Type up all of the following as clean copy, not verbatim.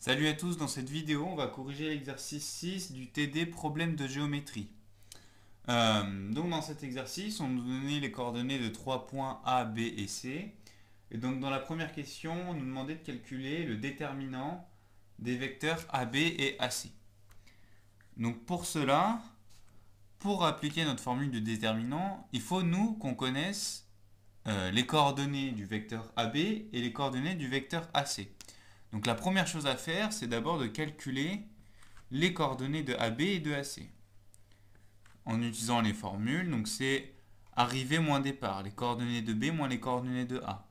Salut à tous, dans cette vidéo, on va corriger l'exercice 6 du TD problème de géométrie. Donc dans cet exercice, on nous donnait les coordonnées de 3 points A, B et C. Et donc dans la première question, on nous demandait de calculer le déterminant des vecteurs AB et AC. Donc pour cela, pour appliquer notre formule de déterminant, il faut nous qu'on connaisse les coordonnées du vecteur AB et les coordonnées du vecteur AC. Donc la première chose à faire, c'est d'abord de calculer les coordonnées de AB et de AC. En utilisant les formules, donc c'est arrivée moins départ, les coordonnées de B moins les coordonnées de A.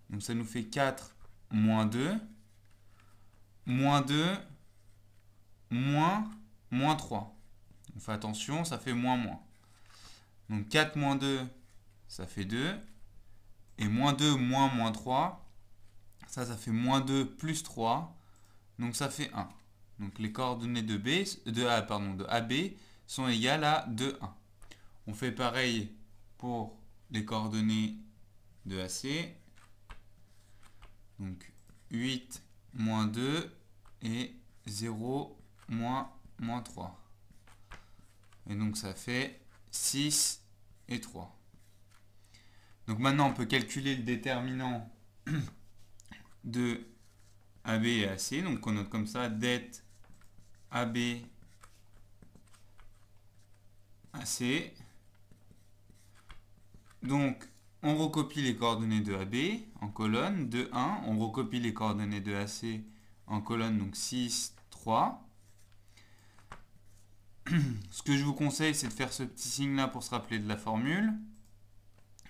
Donc ça nous fait 4 moins 2, moins 2, moins 3. On fait attention, ça fait moins moins. Donc 4 moins 2, ça fait 2. Et moins 2 moins 3, ça fait moins 2 plus 3. Donc ça fait 1. Donc les coordonnées de AB sont égales à 2, 1. On fait pareil pour les coordonnées de AC. Donc 8 moins 2 et 0 moins 3. Et donc ça fait 6 et 3. Donc maintenant on peut calculer le déterminant de AB et AC. Donc on note comme ça det AB AC. Donc on recopie les coordonnées de AB en colonne, 2, 1. On recopie les coordonnées de AC en colonne, donc 6, 3. Ce que je vous conseille, c'est de faire ce petit signe là pour se rappeler de la formule.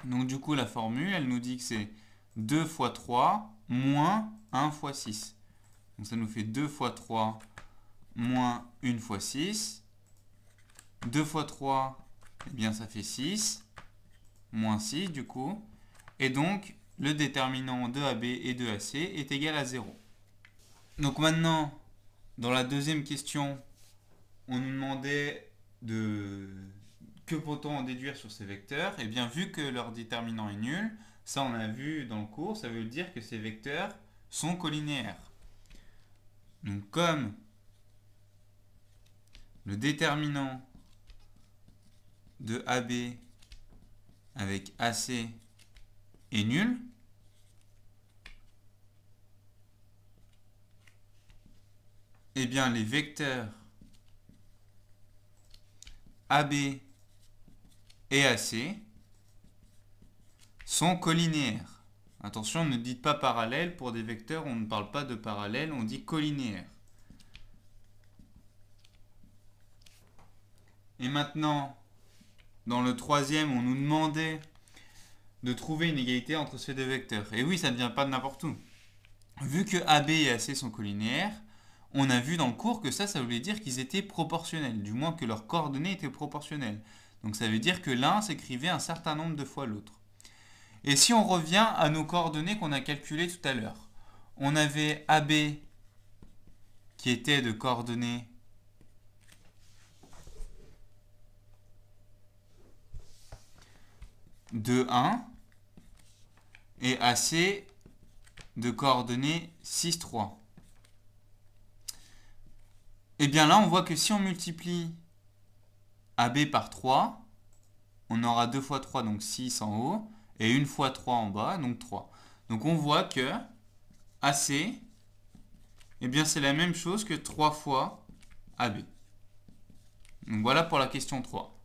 Donc du coup la formule, elle nous dit que c'est 2 fois 3 moins 1 fois 6. Donc ça nous fait 2 fois 3 moins 1 fois 6. 2 fois 3, eh bien ça fait 6. Moins 6 du coup. Et donc le déterminant de AB et de AC est égal à 0. Donc maintenant, dans la deuxième question, on nous demandait que peut-on en déduire sur ces vecteurs. Et bien vu que leur déterminant est nul, ça on a vu dans le cours, ça veut dire que ces vecteurs sont collinéaires. Donc comme le déterminant de AB avec AC est nul, eh bien les vecteurs AB et AC sont collinéaires. Attention, ne dites pas parallèle, pour des vecteurs on ne parle pas de parallèle, on dit collinéaire. Et maintenant, dans le troisième, on nous demandait de trouver une égalité entre ces deux vecteurs. Et oui, ça ne vient pas de n'importe où. Vu que AB et AC sont collinéaires, on a vu dans le cours que ça voulait dire qu'ils étaient proportionnels, du moins que leurs coordonnées étaient proportionnelles. Donc ça veut dire que l'un s'écrivait un certain nombre de fois l'autre. Et si on revient à nos coordonnées qu'on a calculées tout à l'heure, on avait AB qui était de coordonnées de 1 et AC de coordonnées 6, 3. Et bien là, on voit que si on multiplie AB par 3, on aura 2 fois 3, donc 6 en haut, et 1 fois 3 en bas, donc 3. Donc on voit que AC, eh bien c'est la même chose que 3 fois AB. Donc voilà pour la question 3.